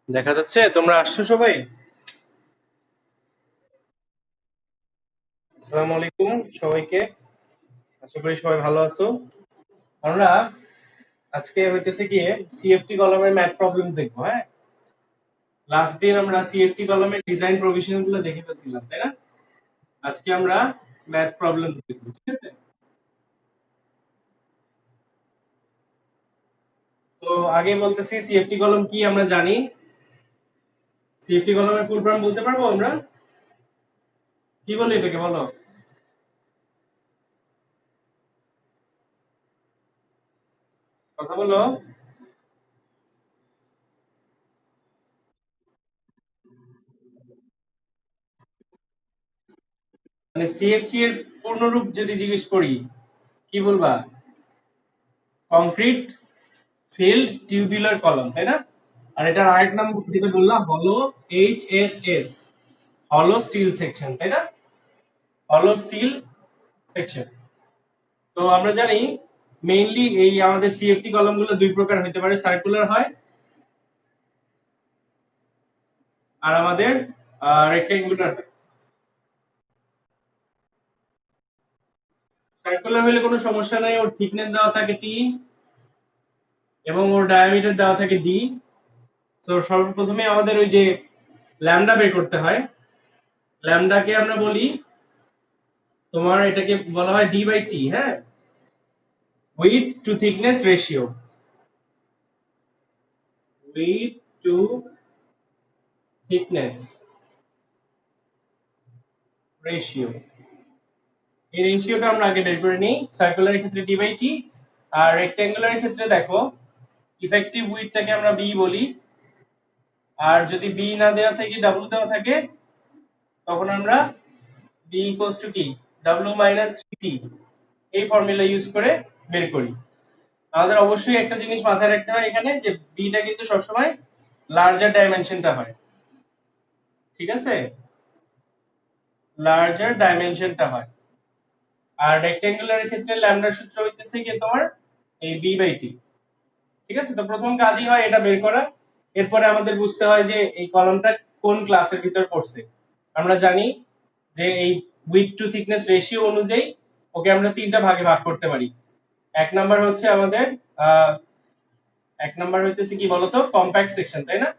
দেখা যাচ্ছে তোমরা আসছো সবাই। আসসালামু আলাইকুম সবাইকে। আশা করি সবাই ভালো আছো। আমরা আজকে হইতেছে গিয়ে সিএফটি কলামের ম্যাথ প্রবলেম দেখবো। হ্যাঁ, লাস্ট দিন আমরা সিএফটি কলামের ডিজাইন প্রভিশন গুলো দেখে ফেলছিলাম, তাই না? আজকে আমরা ম্যাথ প্রবলেম দেখবো, ঠিক আছে? তো আগে বলতেছি সিএফটি কলাম কি আমরা জানি। সিএফটি কলামের ফুল ফর্ম বলতে পারবো আমরা? কি বলে এটাকে, বলো। কথা বলো। মানে সিএফটি এর পূর্ণরূপ যদি জিজ্ঞেস করি, কি বলবা? কংক্রিট ফিল্ড টিউবুলার কলাম, তাই না? আর এটার আরেক নাম যেটা বললাম হলো এইচএসএস, হলো স্টিল সেকশন, তাই না? হলো স্টিল সেকশন। তো আমরা জানি মেইনলি এই আমাদের সিএফটি কলাম গুলো দুই প্রকার হতে পারে, সার্কুলার হয় আর আমাদের রেক্টেঙ্গুলার হয়। সার্কুলার হলে কোনো সমস্যা নাই, ওর থিকনেস দেওয়া থাকে টি এবং ওর ডায়ামিটার দেওয়া থাকে ডি। তো সর্বপ্রথমে আমাদের ওই যে ল্যামডা বের করতে হয়। ল্যামডাকে আমরা বলি, তোমার এটাকে বলা হয় ডি বাই টি। হ্যাঁ, width to thickness ratio, width to thickness ratio. এই রেশিওটা আমরা আগে বের করে নিই। সার্কুলারের ক্ষেত্রে ডি বাই টি, আর রেক্ট্যাঙ্গুলারের ক্ষেত্রে দেখো ইফেক্টিভ উইথটাকে আমরা বি বলি। আর যদি বি না দেওয়া থাকে, ডাব্লিউ দেওয়া থাকে, তখন আমরা বি ইকুয়ালস টু কি, ডাব্লিউ মাইনাস থ্রি টি, এই ফর্মুলা ইউজ করে বের করি। আমাদের অবশ্যই একটা জিনিস মাথায় রাখতে হয় এখানে, যে বিটা কিন্তু সবসময় লার্জার ডাইমেনশনটা হয়, ঠিক আছে? লার্জার ডাইমেনশনটা হয়। আর রেক্টেঙ্গুলারের ক্ষেত্রে ল্যামডার সূত্র হইতেছে কি তোমার এই বি বাই টি। ঠিক আছে, তো প্রথম কাজই হয় এটা বের করা। এরপরে আমাদের বুঝতে হয় যে এই কলমটা কোন ক্লাসের ভিতর পড়ছে। আমরা জানি যে এই উইথ টু থিকনেস রেশিও অনুযায়ী ওকে আমরা তিনটা ভাগে ভাগ করতে পারি। এক নাম্বার হচ্ছে আমাদের আহ এক নাম্বার হইতেছে কি বলতো, কম্প্যাক্ট সেকশন, তাই না?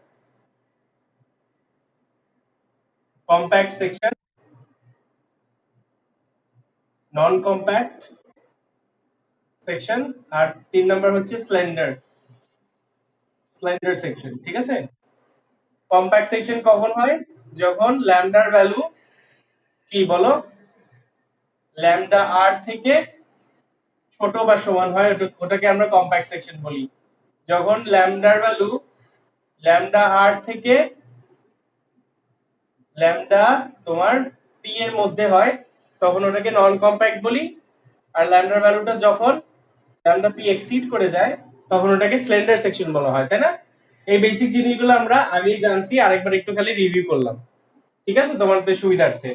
কম্প্যাক্ট সেকশন, নন কম্প্যাক্ট সেকশন, আর তিন নাম্বার হচ্ছে স্লেন্ডার স্লেন্ডার সেকশন। ঠিক আছে, কম্প্যাক্ট সেকশন কখন হয়? যখন ল্যামডার ভ্যালু কি বলো, ল্যামডা আর থেকে ছোট বা সমান হয়, ওটাকে আমরা কম্প্যাক্ট সেকশন বলি। যখন ল্যামডার ভ্যালু ল্যামডা আর থেকে ল্যামডা তোমার পি এর মধ্যে হয়, তখন ওটাকে নন কম্প্যাক্ট বলি। আর ল্যামডার ভ্যালুটা যখন ল্যামডা পি এক্সিড করে যায়, তখন ওটাকে স্লেন্ডার সেকশন বলা হয়, তাই না? এই বেসিক জিনিসগুলো আমরা আগেই জানছি, আরেকবার একটু খালি রিভিউ করলাম, ঠিক আছে, তোমাদের সুবিধার্থে।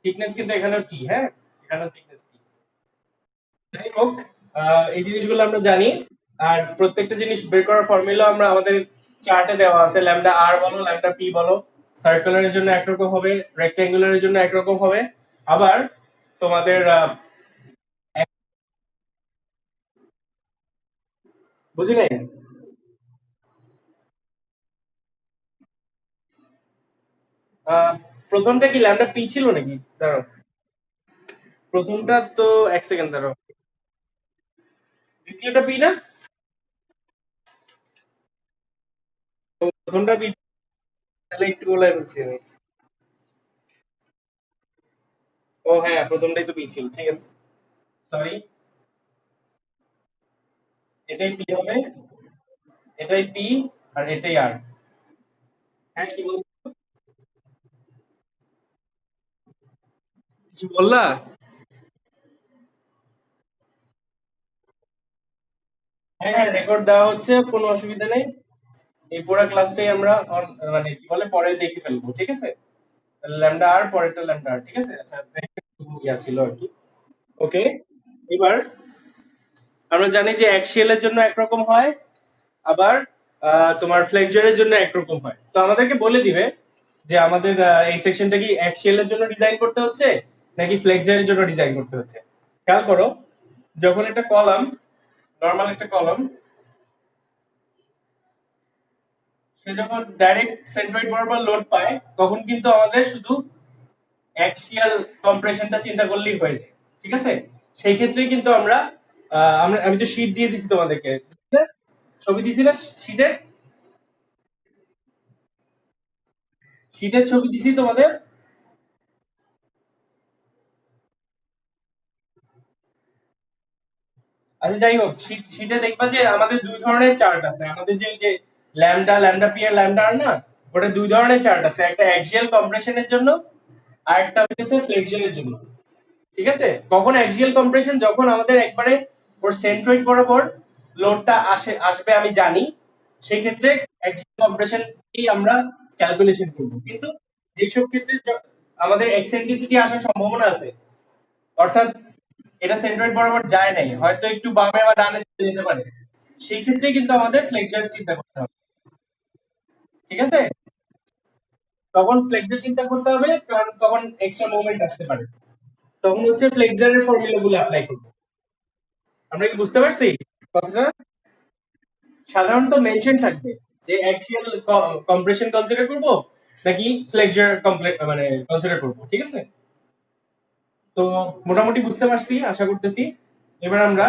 থিকনেস কিন্তু এখানেও টি, হ্যাঁ, এখানেও থিকনেস টি। যাই হোক, এই জিনিসগুলো আমরা জানি। আর প্রত্যেকটা জিনিস বের করার ফর্মুলা আমরা আমাদের চার্টে দেওয়া আছে। ল্যামডা আর বলো, ল্যামডা পি বলো, সার্কুলারের জন্য একরকম হবে, রেক্ট্যাঙ্গুলারের জন্য একরকম হবে। আবার তোমাদের বুঝি নাই। আহ, প্রথমটা কি ল্যামডা পি ছিল নাকি? দাঁড়াও, প্রথমটা তো এক সেকেন্ড দাঁড়াও, দ্বিতীয়টা পি না? প্রথমটা পি, তাহলে একটু বলে বলছি আমি। ও হ্যাঁ, প্রথমটাই তো পি ছিল, ঠিক আছে, সরি। এটাই পি হবে, এটাই পি, আর এটাই আর। হ্যাঁ, কি বল, কিছু বললা? হ্যাঁ হ্যাঁ, রেকর্ড দেওয়া হচ্ছে, কোনো অসুবিধা নেই। এই পুরো ক্লাসটাই আমরা মানে কি বলে পরে দেখে ফেলবো, ঠিক আছে? ল্যামডা আর পরেরটা ল্যামডা আর, ঠিক আছে। আচ্ছা, ইয়া ছিল আর কি। ওকে, এবার আমরা জানি যে অ্যাক্সিয়ালের জন্য একরকম হয়, আবার তোমার ফ্লেক্সচারের জন্য একরকম হয়। তো আমাদেরকে বলে দিবে যে আমাদের এই সেকশনটা কি অ্যাক্সিয়াল এর জন্য ডিজাইন করতে হচ্ছে নাকি ফ্লেক্সচারের জন্য ডিজাইন করতে হচ্ছে। খেয়াল করো, যখন একটা কলাম, নর্মাল একটা কলাম, সে যখন ডাইরেক্ট সেন্ট্রয়েড বরাবর লোড পায় তখন কিন্তু আমাদের শুধু অ্যাক্সিয়াল কম্প্রেশনটা চিন্তা করলেই হয়ে যায়। ঠিক আছে, সেই ক্ষেত্রে কিন্তু আমি তো শীট দিয়ে দিছি তোমাদেরকে, ছবি দিছি না শীটের, শীটের ছবি দিছি তোমাদের। আচ্ছা যাই হোক, শীটে দেখবা যে আমাদের দুই ধরনের চার্ট আছে। আমাদের যে lambda, lambda P R lambda আর না, ওটা দুই ধরনের চার্ট আছে, একটা অ্যাক্সিয়াল কম্প্রেশনের জন্য আর একটা হচ্ছে ফ্লেক্সিয়ালের জন্য। ঠিক আছে, কখন অ্যাক্সিয়াল কম্প্রেশন, যখন আমাদের একবারে ওর সেন্ট্রয়েড বরাবর লোডটা আসবে আমি জানি, সেই ক্ষেত্রে অ্যাক্সিয়াল কম্প্রেশন কি আমরা ক্যালকুলেশন করব। কিন্তু যেসব ক্ষেত্রে আমাদের এক্সেন্ট্রিসিটি আসার সম্ভাবনা আছে, অর্থাৎ এটা সেন্ট্রয়েড বরাবর যায় নাই, হয়তো একটু বামে বা ডানে চলে যেতে পারে, সেই ক্ষেত্রে কিন্তু আমাদের ফ্লেক্সর চিন্তা করতে হবে। ঠিক আছে, তখন ফ্লেক্সর চিন্তা করতে হবে, কারণ তখন এক্সট্রা মুভমেন্ট আসতে পারে, তখন হচ্ছে ফ্লেক্সরের ফর্মুলা গুলো অ্যাপ্লাই করব। আমরা কি বুঝতে পারছি কথাটা? সাধারণত মেনশন থাকবে যে অ্যাক্সিয়াল কম্প্রেশন কনসিডার করব নাকি ফ্লেক্সর মানে কনসিডার করব। ঠিক আছে, তো মোটামুটি বুঝতে পারছি আশা করতেছি। এবার আমরা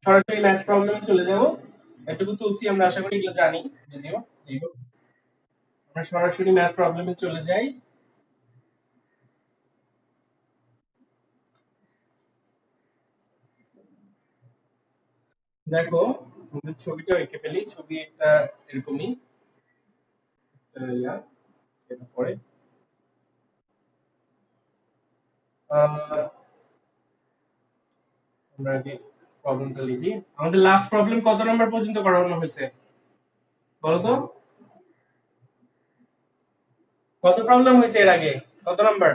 সরাসরি ম্যাথ প্রবলেমে চলে যাব। এটুকু তুলসি, আমরা আশা করি এগুলো জানি যদিও। যাই হোক, আমরা সরাসরি ম্যাথ প্রবলেমে চলে যাই। দেখো, আমাদের ছবিটা এঁকে ফেলি। ছবি একটা এরকমই, ইয়া, সেটা পরে আমরা আগে প্রবলেমটা লিখি। আমাদের লাস্ট প্রবলেম কত নাম্বার পর্যন্ত করানো হয়েছে বলো তো? কত প্রবলেম হয়েছে এর আগে, কত নাম্বার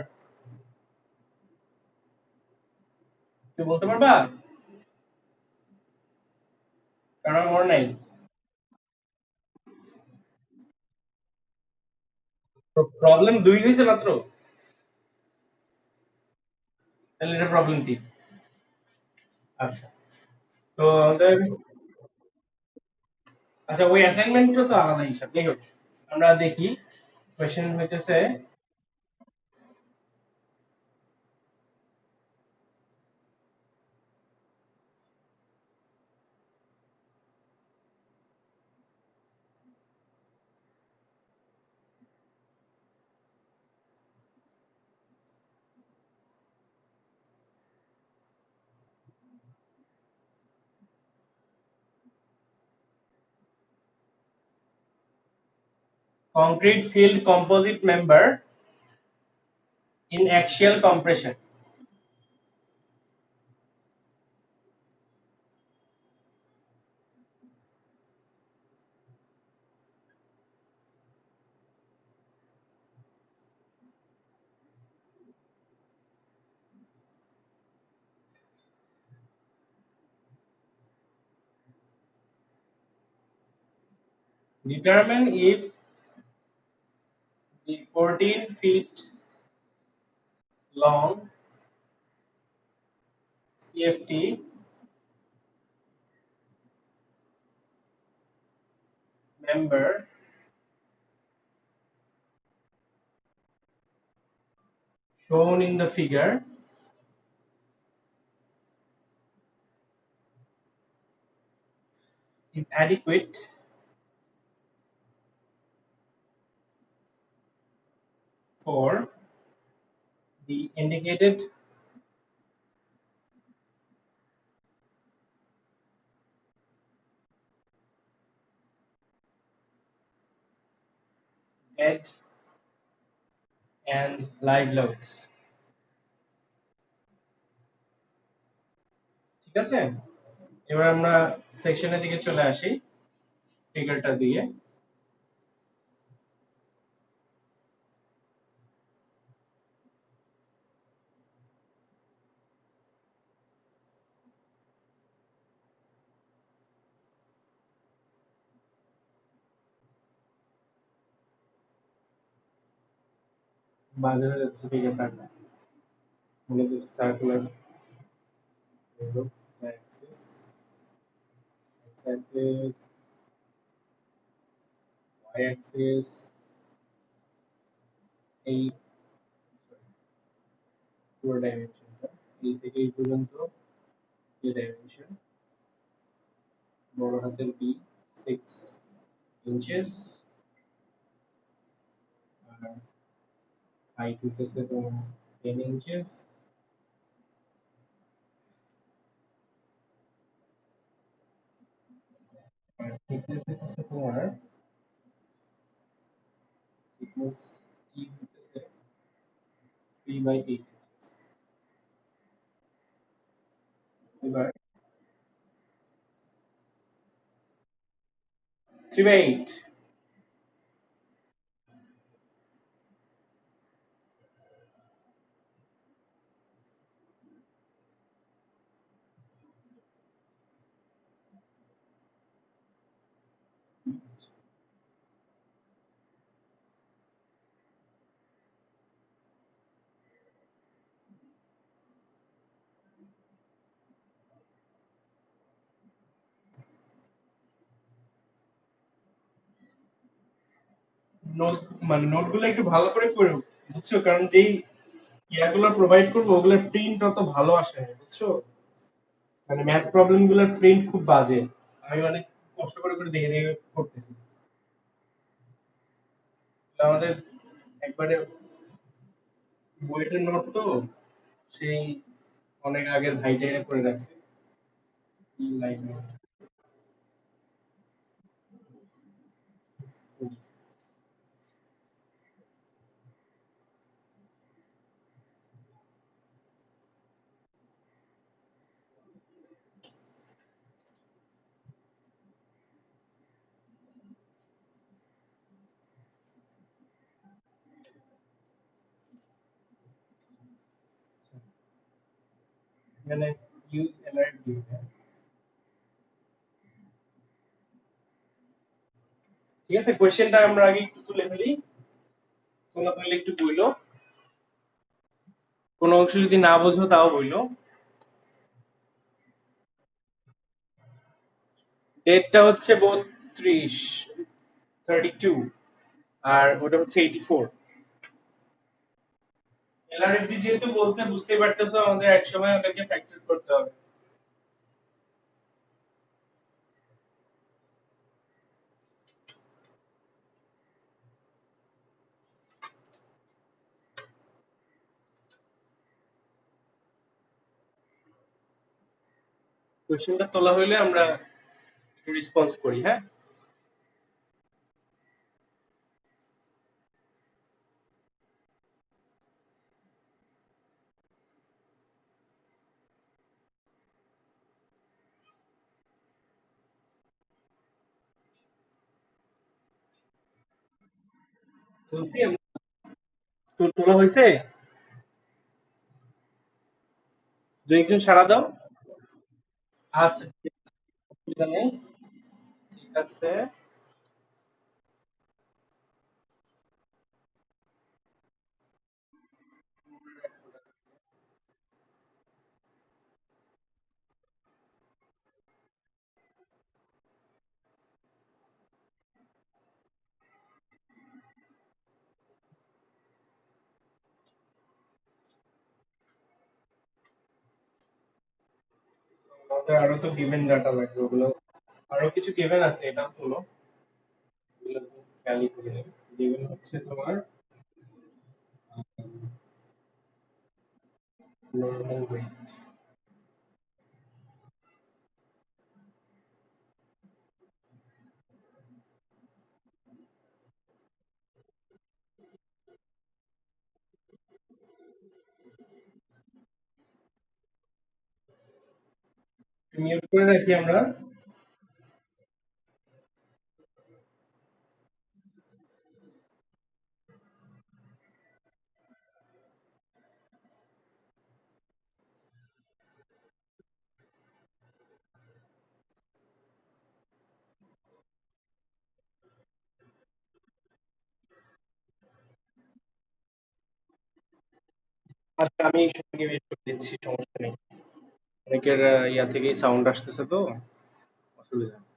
তুমি বলতে পারবা? কারণ আমার মনে নাই। তো প্রবলেম 2 হয়েছে মাত্র, তাহলে এটা প্রবলেম 3। আচ্ছা, তো আমাদের, আচ্ছা ওই অ্যাসাইনমেন্টটা তো আলাদা হিসাব। যাই হোক, আমরা দেখি কোয়েশ্চেন হইতেছে concrete field composite member in axial compression. Determine if the 14 feet long CFT member shown in the figure is adequate for the indicated dead and live loads. ঠিক আছে, এবার আমরা সেকশনের দিকে চলে আসি ফিগারটা দিয়ে। বাজে হয়ে যাচ্ছে ফিগারটা, মানে this circular axis, X axis, Y axis, এই পুরো ডাইমেনশনটা, এই থেকে এই পর্যন্ত যে ডাইমেনশন, বড় হাতের বি 6 ইঞ্চেস, আর হাইট হইতেছে তোমার 10 ইঞ্চেস, আর থিকনেস হইতেছে তোমার, থিকনেস কি হইতেছে 3/8 ইঞ্চেস। এবার 3/8। নোট, মানে নোটগুলো একটু ভালো করে পড়ো, বুঝছো, কারণ যেই ইয়াগুলো প্রোভাইড করবো ওগুলোর প্রিন্ট অত ভালো আসে না, বুঝছো, মানে ম্যাথ প্রবলেম গুলোর প্রিন্ট খুব বাজে, আমি মানে কষ্ট করে করে দেখে দেখে করতেছি। আমাদের একবারে বুয়েটের নোট তো, সেই অনেক আগের ভাইটাই করে রাখছে, কি লাইন নোট। এখানে ইউজ অ্যালার্ট দিয়ে দেয়। ঠিক আছে, কোয়েশ্চেনটা আমরা আগে একটু তুলে ফেলি, তোমরা তাহলে একটু বইলো, কোনো অংশ যদি না বোঝো তাও বইলো। ডেটটা হচ্ছে 32, 32, আর ওটা হচ্ছে 84। এলআরএফডি যেহেতু বলছে, বুঝতেই পারতেছো আমাদের এক সময় ওটাকে ফ্যাক্টর করতে হবে। কোশ্চেনটা তোলা হইলে আমরা একটু রেসপন্স করি, হ্যাঁ। বলছি তো তোলা হয়েছে, দু একজন সাড়া দাও। আচ্ছা, ঠিক আছে, অসুবিধা নেই, ঠিক আছে। আমাদের আরো তো গিভেন ডাটা লাগবে, ওগুলো আরো কিছু গিভেন আছে, এটাও তোলো, এগুলো ট্যালি করে নেবে। গিভেন হচ্ছে তোমার নরমাল ওয়েট। মিউট করে রাখি আমরা। আচ্ছা, আমি সবাইকে বের করে দিচ্ছি, সমস্যা নেই। অনেকের ইয়া থেকেই সাউন্ড আসতেছে তো, অসুবিধা নেই।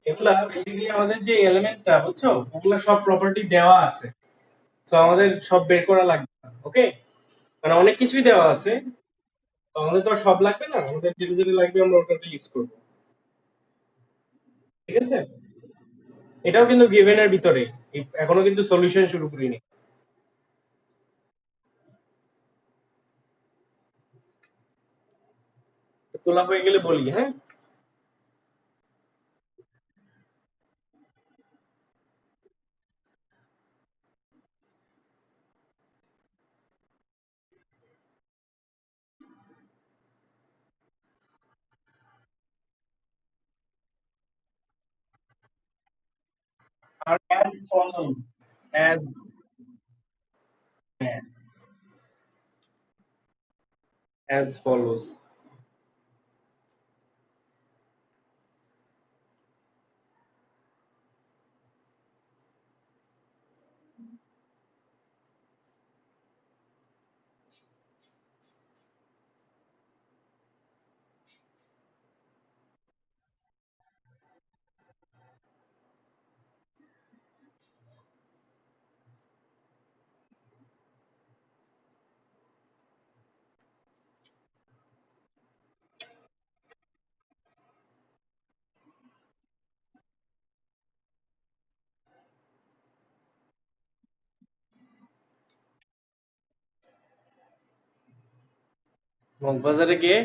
এগুলা বেসিক্যালি আমাদের যে এলিমেন্টটা বুঝছো, ওগুলা সব প্রপার্টি দেওয়া আছে। তো আমাদের সব বের করা লাগবে না, ওকে? মানে অনেক কিছুই দেওয়া আছে, তো আমাদের তো আর সব লাগবে না, আমাদের যেটা যেটা লাগবে আমরা ওটাতে ইউজ করবো। ঠিক আছে, এটাও কিন্তু গিভেন এর ভিতরে, এখনো কিন্তু সলিউশন শুরু করিনি। তোলা হয়ে গেলে বলি, হ্যাঁ? আর অ্যাজ ফলোজ, অ্যাজ, হ্যাঁ, অ্যাজ ফলোজ। মগবাজারে গিয়ে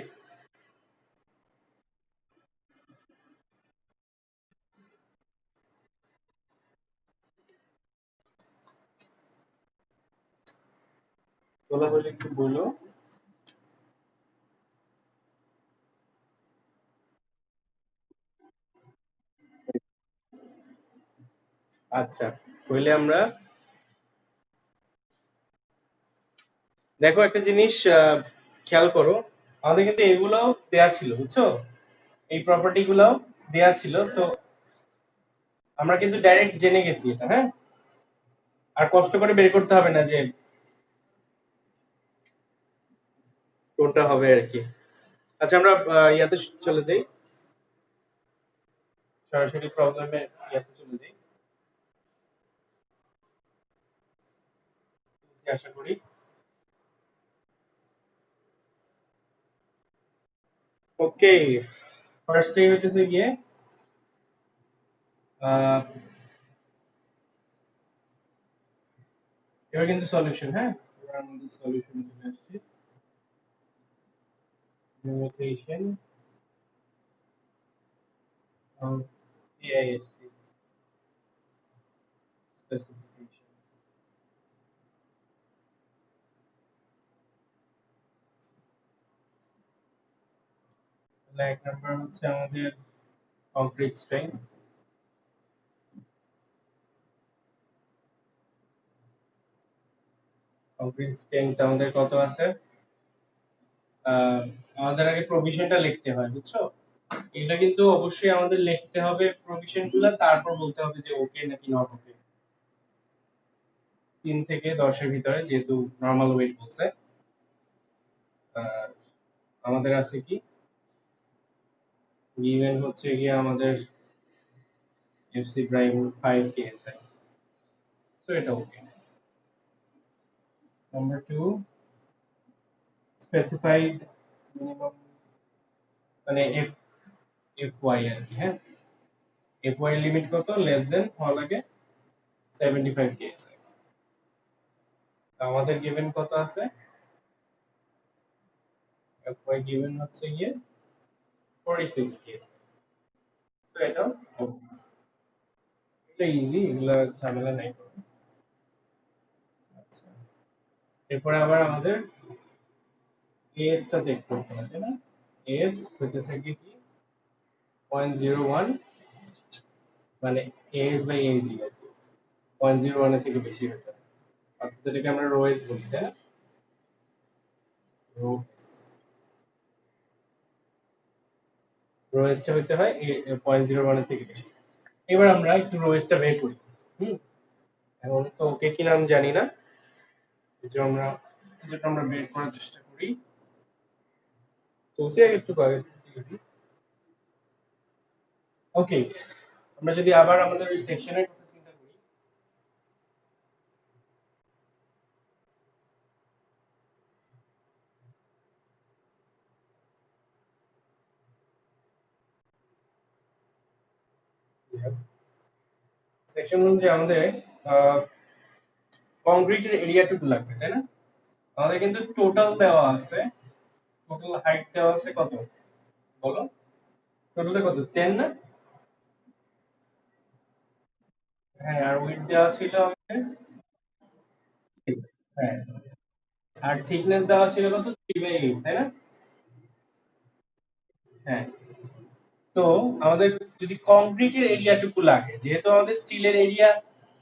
তোলা হলে একটু বলো। আচ্ছা, তাহলে আমরা দেখো একটা জিনিস খেয়াল করো, আমাদের কিন্তু এগুলাও দেয়া ছিল, বুঝছো? এই প্রপার্টি গুলাও দেয়া ছিল, সো আমরা কিন্তু ডাইরেক্ট জেনে গেছি এটা, হ্যাঁ? আর কষ্ট করে বের করতে হবে না যে কোনটা হবে আর কি। আচ্ছা আমরা ইয়াতে চলে যাই, সরাসরি প্রবলেমে ইয়াতে চলে যাই, আশা করি। ওকে, ফার্স্টে হইতেছে গিয়ে আহ, এবার কিন্তু সলিউশন, হ্যাঁ এবার আমাদের সলিউশন চলে আসছে। limitation of AISC specifications. এক নাম্বার হচ্ছে আমাদের কংক্রিট স্ট্রেংথ। কংক্রিট স্ট্রেংথ আমাদের কত আছে? আমাদের আগে প্রভিশনটা লিখতে হয়, বুঝছো? এটা কিন্তু অবশ্যই আমাদের লিখতে হবে প্রভিশন গুলো, তারপর বলতে হবে যে ওকে নাকি নট ওকে। 3 থেকে 10 এর ভিতরে, যেহেতু নরমাল ওয়েট বলছে। আর আমাদের আছে কি গিভেন হচ্ছে গিয়ে আমাদের এফসি প্রাইম 5 কেএসআই, সো এটা ওকে। নাম্বার 2 স্পেসিফাইড মিনিমাম, মানে এফ এফ ওয়াই আর কি, হ্যাঁ এফ ওয়াই লিমিট কত, লেস দেন হওয়া লাগে 75 কেএসআই। আমাদের গিভেন কত আছে? এফ ওয়াই গিভেন হচ্ছে গিয়ে 46 কেএসআই, সো এটা okay। এটা ইজি, এগুলা ঝামেলা নাই কোনো। আচ্ছা, এরপরে আবার আমাদের এএস টা চেক করতে হবে, তাই না? এএস হইতেছে কি 0.01, মানে এএস বাই এজি আর কি, 0.01 এর থেকে বেশি হতে হবে, অর্থাৎ এটাকে আমরা রো এস বলি, তাই না? রো রো এসটা হইতে হয় 0.01 এর থেকে বেশি। এবার আমরা একটু রো এসটা বের করি। হুম, এখন তো ওকে কিনা আমি জানি না, যেটা আমরা বের করার চেষ্টা করি। তো সে একটু আগে, ওকে, আমরা যদি আবার আমাদের ওই সেকশনের কথা চিন্তা করি, সেকশন অনুযায়ী আমাদের কংক্রিটের এরিয়াটুকু লাগবে, তাই না? আমাদের কিন্তু টোটাল দেওয়া আছে, টোটাল হাইট দেওয়া আছে কত বলো? টোটালটা কত, 10 না? হ্যাঁ, আর উইডথ দেওয়া ছিল আমাদের 6, হ্যাঁ। আর থিকনেস দেওয়া ছিল কত, 3/8, তাই না? হ্যাঁ। তো আমাদের যদি কংক্রিটের এরিয়াটুকু লাগে, যেহেতু আমাদের স্টিলের এরিয়া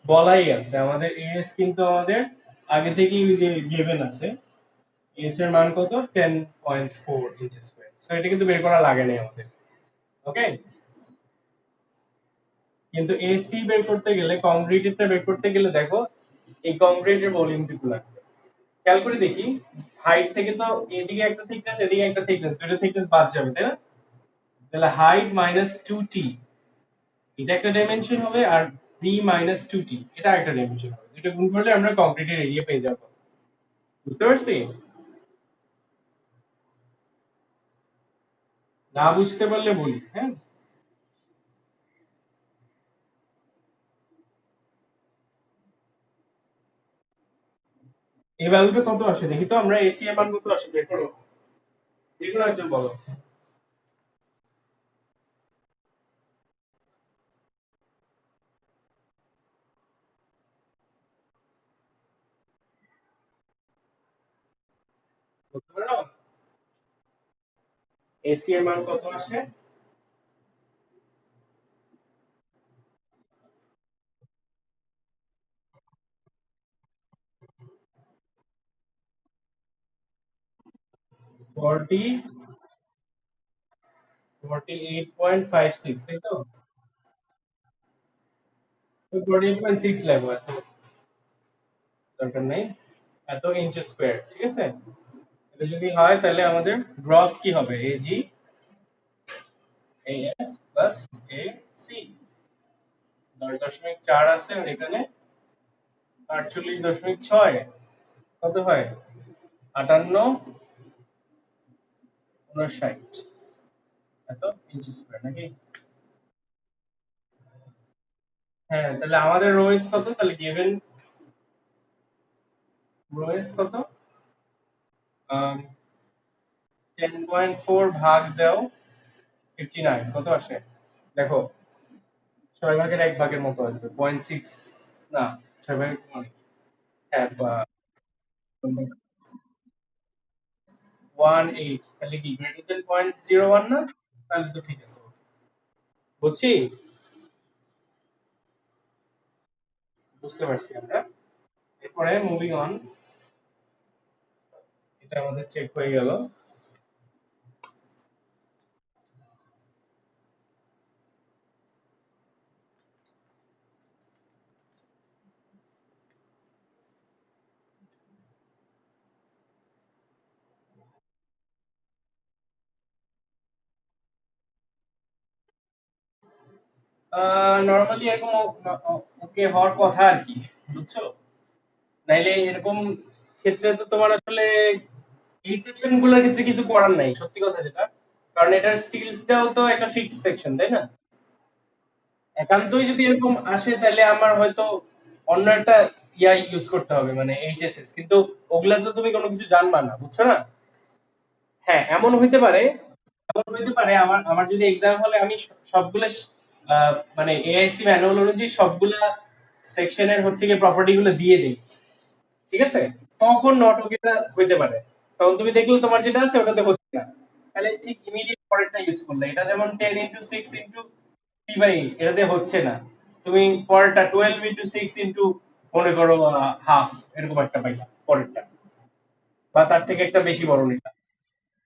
বলাই আছে, আমাদের এএস কিন্তু আমাদের আগে থেকেই ওই যে গিভেন আছে, এস এর মান কত, 10.4 ইঞ্চি স্কয়ার, সো এটা কিন্তু বের করা লাগে না আমাদের। ওকে, কিন্তু এসি বের করতে গেলে, কংক্রিটেরটা বের করতে গেলে দেখো এই কংক্রিটের ভলিউমটুকু লাগবে। খেয়াল করে দেখি, হাইট থেকে তো এদিকে একটা থিকনেস, এদিকে একটা থিকনেস, দুটো থিকনেস বাদ যাবে, তাই না? তাহলে হাইট মাইনাস 2t, এটা একটা ডাইমেনশন হবে, আর বি মাইনাস 2t এটা একটা ডাইমেনশন হবে। দুটো গুণ করলে আমরা কংক্রিটের এরিয়া পেয়ে যাব। বুঝতে পারছি? না বুঝতে পারলে বলি, হ্যাঁ। এই ভ্যালুটা কত আসে দেখি তো, আমরা এসি এর মান কত আসে বের করো, যে কোনো একজন বলো। বলতে পারো এসি এর মান কত আসে? 48.56, তাই তো? 48.6 লাগবে, এত দরকার নাই, এত ইঞ্চ স্কয়ার, ঠিক আছে? এটা যদি হয় তাহলে আমাদের গ্রস কি হবে? AG AS plus A C 10.4 আছে আর এখানে 48.6 কত হয়? 58 59 এত ইঞ্চি স্কয়ার নাকি? হ্যাঁ, তাহলে আমাদের রোএস কত? তাহলে গিভেন রোএস কত? 10.4 ভাগ দাও 59 কত আসে? দেখো 6 ভাগের 1 ভাগের মতো আসবে 0.6 না 6 ভাগের কম। হ্যাঁ 18 তাহলে কি গ্রেটার দেন 0.01 না? তাহলে তো ঠিক আছে, বুঝছি, বুঝতে পারছি আমরা। এরপরে মুভিং অন, এটা আমাদের চেক হয়ে গেল। নরমালি এরকম ওকে হওয়ার কথা আর কি, বুঝছো? নাইলে এরকম ক্ষেত্রে তো তোমার আসলে এই সেকশন গুলোর ক্ষেত্রে কিছু করার নাই, সত্যি কথা যেটা। কারণ এটার স্টিলসটাও তো একটা ফিক্সড সেকশন, তাই না? একান্তই যদি এরকম আসে তাহলে আমার হয়তো অন্য একটা ইয়া ইউজ করতে হবে, মানে এইচএসএস, কিন্তু ওগুলা তো তুমি কোনো কিছু জানবা না, বুঝছো না? হ্যাঁ, এমন হইতে পারে আমার আমার যদি এক্সাম হলে আমি সবগুলা মানে এআইসি ম্যানুয়াল অনুযায়ী সবগুলা সেকশনের হচ্ছে গিয়ে প্রপার্টি গুলো দিয়ে দেই, ঠিক আছে? তখন নট ওকেটা হইতে পারে। তখন তুমি দেখলে তোমার যেটা আছে ওটাতে হচ্ছে না, তাহলে ঠিক ইমিডিয়েট পরেরটা ইউজ করলে। এটা যেমন 10 × 6 × 3/8 এটাতে হচ্ছে না, তুমি পরেরটা 12 × 6 মনে করো হাফ, এরকম একটা পাইলা পরেরটা, বা তার থেকে একটা বেশি বড় নিলা,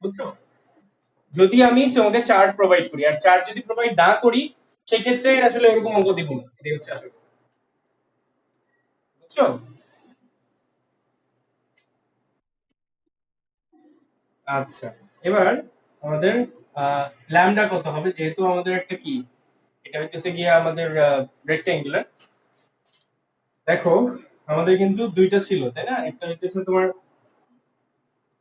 বুঝছো? যদি আমি তোমাকে চার্ট প্রোভাইড করি, আর চার্ট যদি প্রোভাইড না করি, সেক্ষেত্রে আসলে ওরকম অঙ্ক দিব না, এটাই হচ্ছে আসলে, বুঝছো? আচ্ছা, এবার আমাদের ল্যামডা কত হবে, যেহেতু আমাদের একটা কি, এটা হইতেছে গিয়ে আমাদের রেক্টেঙ্গুলার। দেখো আমাদের কিন্তু দুইটা ছিল, তাই না? একটা হইতেছে তোমার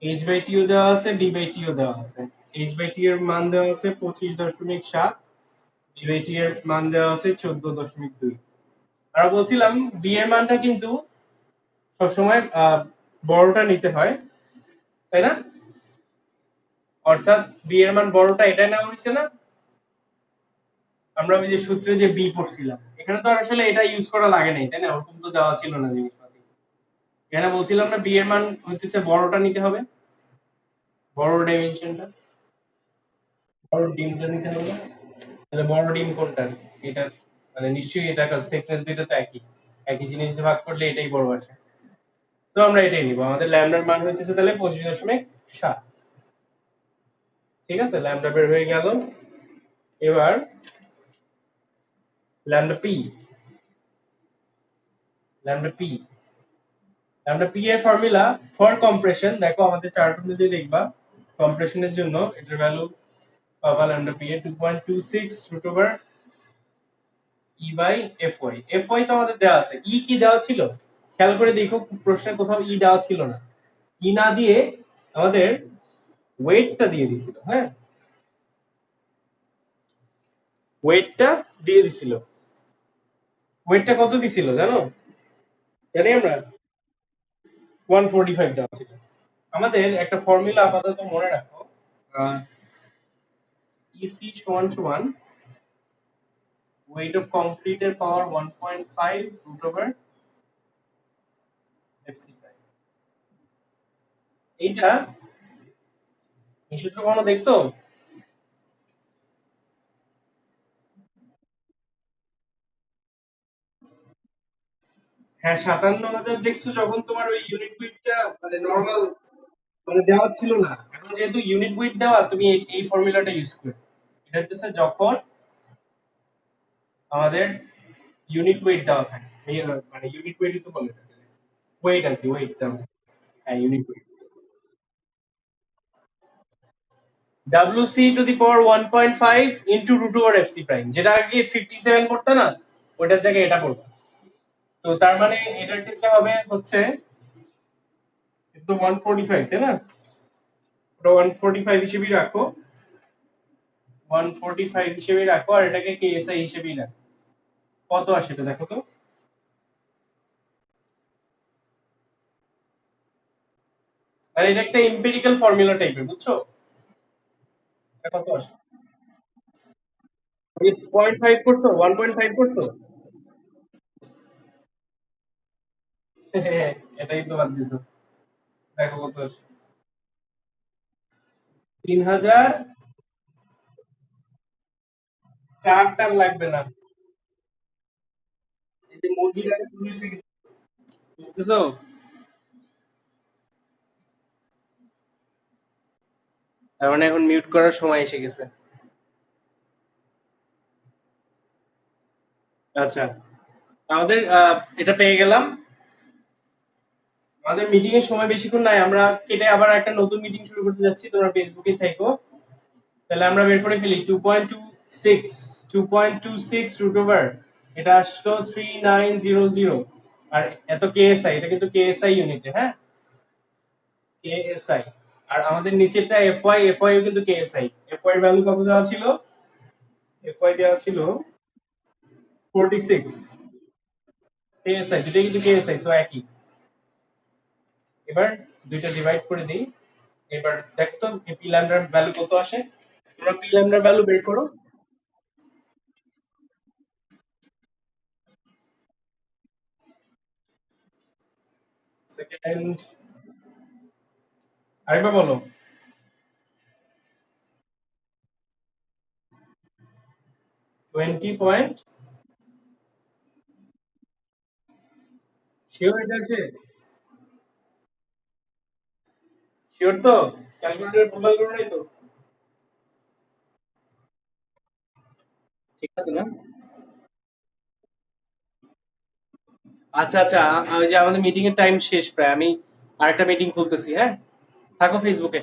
h/t ও দেওয়া আছে, d/t ও দেওয়া আছে। h/t এর মান দেওয়া আছে 25.7, d/t এর মান দেওয়া আছে 14.2। আর বলছিলাম বি এর মানটা কিন্তু সবসময় বড়টা নিতে হয়, তাই না? অর্থাৎ বি এর মান বড়টা, এটা নেওয়া হয়েছে না? আমরা ওই যে সূত্রে যে বি পড়ছিলাম, এখানে তো আর আসলে এটা ইউজ করা লাগে নাই, তাই না? ওরকম তো দেওয়া ছিল না জিনিসপাতি। এখানে বলছিলাম না বি এর মান হইতেছে বড়টা নিতে হবে, বড় ডাইমেনশনটা, বড় ডিমটা নিতে হবে। তাহলে বড় ডিম কোনটা? এটা, মানে নিশ্চয়ই এটা কাছে thickness দুইটা তো একই, একই জিনিস দিয়ে ভাগ করলে এটাই বড় আসে। তো আমরা এটাই নিব, আমাদের ল্যামডার মান হইতেছে তাহলে 25.7। ঠিক আছে, ল্যামডা বের হয়ে গেল। এবার lambda P, lambda P, lambda P এর ফর্মুলা ফর কম্প্রেশন, দেখো আমাদের চার্ট অনুযায়ী দেখবা কম্প্রেশনের জন্য এটার ভ্যালু পাবা ল্যামডা পি এর 2.26 root over E by F Y. F Y তো আমাদের দেওয়া আছে, ই কি দেওয়া ছিল? খেয়াল করে দেখো প্রশ্নে কোথাও ই দেওয়া ছিল না। ই না দিয়ে আমাদের ওয়েটটা দিয়ে দিছিল, হ্যাঁ, ওয়েটটা দিয়ে দিছিল। ওয়েটটা কত দিছিল জানো? জানি আমরা 145 দেওয়া ছিল। আমাদের একটা ফর্মুলা আপাতত মনে রাখো, ইসি সমান সমান ওয়েট অফ কংক্রিটের পাওয়ার 1.5 রুট ওভার এফসি প্রাইম। এইটা এই সূত্র কখনো দেখছো? হ্যাঁ, 57,000 দেখছো যখন তোমার ওই ইউনিট উইডটা মানে নর্মাল মানে দেওয়া ছিল না। এখন যেহেতু ইউনিট উইড দেওয়া, তুমি এই ফর্মুলাটা ইউজ করো। এটা হচ্ছে যখন আমাদের ইউনিট ওয়েট দেওয়া থাকে, মানে ইউনিট ওয়েটই তো বলে থাকে, ওয়েট আর কি, ওয়েট দেওয়া। হ্যাঁ, unit weight. WC to the power 1.5 into root over FC prime, যেটা আগে 57 করতে না, ওইটার জায়গায় এটা করবো। তো তার মানে এটার ক্ষেত্রে হবে হচ্ছে, তো 145 তাই না, ওটা 145 হিসেবেই রাখো, 145 হিসেবেই রাখো, আর এটাকে কেএসআই হিসেবেই রাখো। কত আসে এটা দেখো তো। আর এটা একটা এমপিরিক্যাল ফর্মুলা টাইপের, বুঝছো? এটা কত আসে? 0.5 করছো, 1.5 করছো। হ্যাঁ, এটাই তো বাদ দিছো। দেখো কত আসে। 3000, 4 টান লাগবে না। এই যে মুরগির আগে শুরু হয়েছে কিন্তু, বুঝতেছো? তার মানে এখন মিউট করার সময় এসে গেছে। আচ্ছা, আমাদের এটা পেয়ে গেলাম। আমাদের মিটিং এর সময় বেশিক্ষণ নাই, আমরা কেটে আবার একটা নতুন মিটিং শুরু করতে যাচ্ছি, তোমরা ফেসবুকে থাকো। তাহলে আমরা বের করে ফেলি 2.26, 2.26 রুট ওভার, এটা আসলো 3900। আর এত কেএসআই, এটা কিন্তু কেএসআই ইউনিটে, হ্যাঁ, কেএসআই। আর আমাদের নিচেরটা এফওয়াই, এফওয়াই ও কিন্তু কেএসআই। এফওয়াই ভ্যালু কত দেওয়া ছিল? এফওয়াই দেওয়া ছিল 46। কেএসআই দুটোই কিন্তু কেএসআই, সো একই। এবার দুইটা ডিভাইড করে দিই। এবার দেখতো পি ল্যামডার ভ্যালু কত আসে। তোমরা পি ল্যামডার ভ্যালু বের করো। সেকেন্ড, আরেকবার বলো। 20 পয়েন্ট, শিওর এটা আছে? শিওর তো? ক্যালকুলেটরে ভুলভাল করো নাই তো? ঠিক আছে না? আচ্ছা আচ্ছা, ওই যে আমাদের মিটিং এর টাইম শেষ প্রায়, আমি আরেকটা মিটিং খুলতেছি, হ্যাঁ, থাকো ফেসবুকে।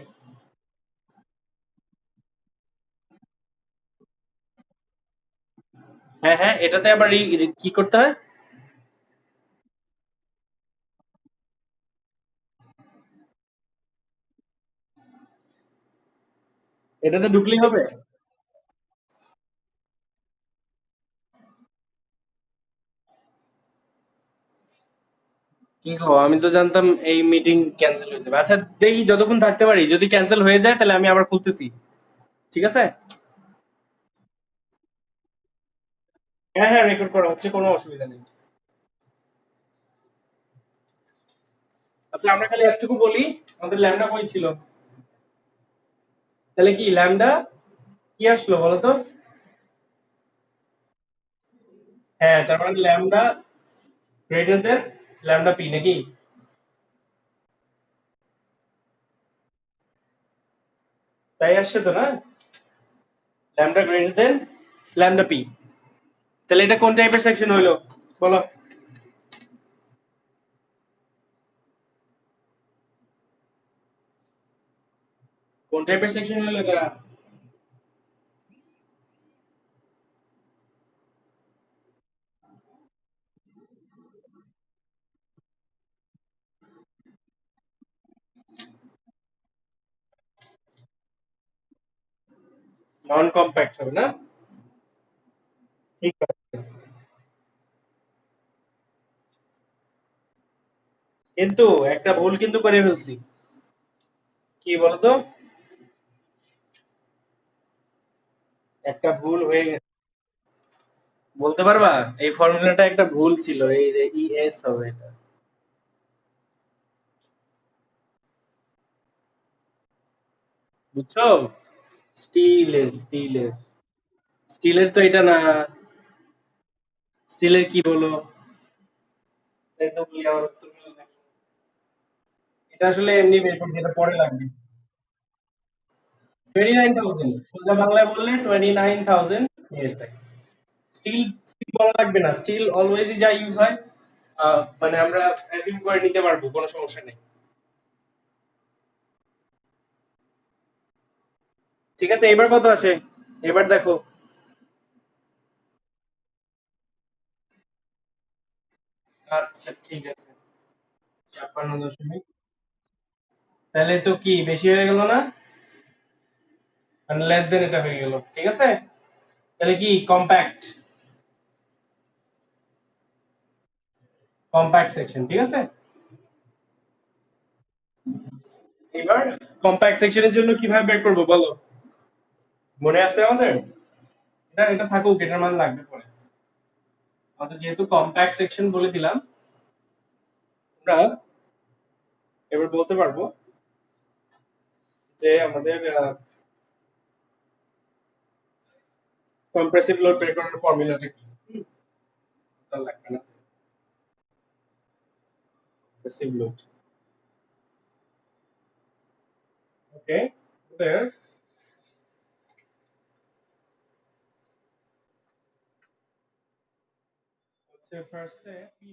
হ্যাঁ হ্যাঁ, এটাতে আবার কি করতে হয়? এটাতে ঢুকলেই হবে? কি গো, আমি তো জানতাম এই মিটিং ক্যান্সেল হয়ে যাবে। আচ্ছা, দেখি যতক্ষণ থাকতে পারি, যদি ক্যান্সেল হয়ে যায় তাহলে আমি আবার খুলতেছি, ঠিক আছে? হ্যাঁ হ্যাঁ, রেকর্ড করা হচ্ছে, কোনো অসুবিধা নেই। আচ্ছা, আমরা খালি একটুকু বলি, আমাদের ল্যামডা কই ছিল? তাহলে কি ল্যামডা কি আসলো বলো তো? হ্যাঁ, তার মানে lambda greater than lambda P, নাকি? তাই আসছে তো না? Lambda greater than lambda P. তাহলে এটা কোন টাইপের সেকশন হইলো বলো? কোন টাইপের সেকশন হইলো এটা? নন কম্প্যাক্ট হবে না? ঠিক আছে, কিন্তু একটা ভুল কিন্তু করে ফেলছি। কি বলতো? একটা ভুল হয়ে গেছে। বলতে পারবা? এই ফর্মুলাটা একটা ভুল ছিল, এই যে ইএস হবে এটা, বুঝছো? স্টিলের স্টিলের তো এটা না। স্টিলের কি বলো? তাই তো বলি, আমার উত্তর গুলো দেখো। এটা আসলে এমনি বের করছি, এটা পরে লাগবে। 29,000, সোজা বাংলায় বললে 29,000 এএসআই। স্টিল, স্টিল বলা লাগবে না, স্টিল অলওয়েজই যা ইউজ হয়, মানে আমরা অ্যাজিউম করে নিতে পারবো, কোনো সমস্যা নেই। ঠিক আছে, এবার কত আসে? এবার দেখো। আচ্ছা ঠিক আছে, 56., তাহলে তো কি বেশি হয়ে গেল না? মানে লেস দেন এটা হয়ে গেল, ঠিক আছে। তাহলে কি কম্প্যাক্ট, কম্প্যাক্ট সেকশন, ঠিক আছে। এবার কম্প্যাক্ট সেকশনের জন্য কিভাবে বের করবো বলো? মনে আছে আমাদের? এটা এটা থাকুক, এটার মানে লাগবে পরে। আমাদের যেহেতু কম্প্যাক্ট সেকশন বলে দিলাম, আমরা এবার বলতে পারবো যে আমাদের কম্প্রেসিভ লোড বের করার ফর্মুলাটা কি। তার লাগবে না, কম্প্রেসিভ লোড। ওকে, there হচ্ছে ফার্স্টে পি